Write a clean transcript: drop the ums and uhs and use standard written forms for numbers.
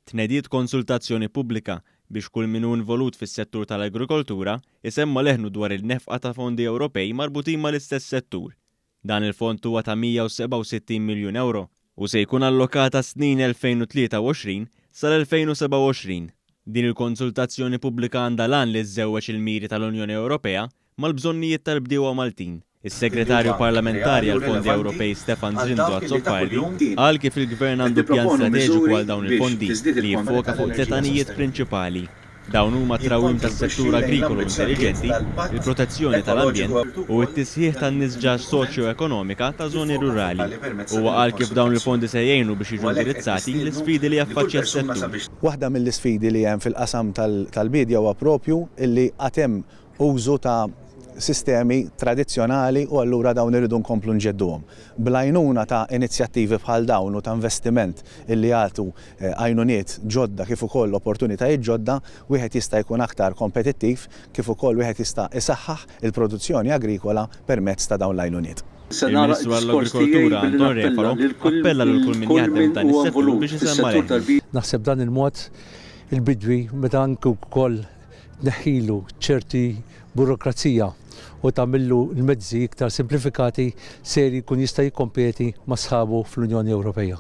Tnediet konsultazzjoni pubblika biex kull min hu involut fis-settur tal-agrikoltura isemma leħnu dwar il-nefqa ta' fondi Ewropej marbutin mal-istess settur. Dan il-fond huwa ta' 167 miljun euro u se jkun allokata snin 2023 sal-2027. Din il-konsultazzjoni pubblika għandha lan li żżewweġ il-miri tal-Unjoni Ewropea mal-bżonnijiet tal-bdiewa Maltin. Is-Segretarju Parlamentari għal Fondi Ewropej Stefan Zrindu Azzopardi qal kif il-Gvern għandu pjan strateġiku għal dawn il-fondi li jiffoka fuq tletanijiet prinċipali. Dawn huma trawim tas-settur agrikolu intelligenti, il-protezzjoni tal-ambjent u t-tisħiħ tan-nisġa soċjo-ekonomika ta' żoni rurali. Huwa qal kif dawn il-fondi se jgħinu biex jiġu indirizzati l-isfidi li jaffaċċja s-settur. Waħda mill-isfidi li hemm fil-qasam tal-bidja huwa proprju illi qatt hemm użu ta' sistemi tradizzjonali u allura dawn irridu nkomplu nġedduhom. Bl-għajnuna ta' inizjattivi bħal dawn u ta' investiment illi jagħtu għajnuniet ġodda kif ukoll opportunitajiet ġodda, wieħed jista' jkun aktar kompetittiv kif ukoll wieħed jista' isaħħaħ il-produzzjoni agrikola permezz ta' dawn l-għajnuniet. Il-Ministru għall-Agrikoltura Anton Refalo appella lil kull min jaħdem dan is-settur biex isemma leħnu. Naħseb dan il-mod il-bidwi meta anke wkoll neħilu ċerti burokrazija u tagħmillu l-mezzi iktar simplifikati se jkun jista' jikkompeti ma' sħabu fl-Unjoni Ewropea.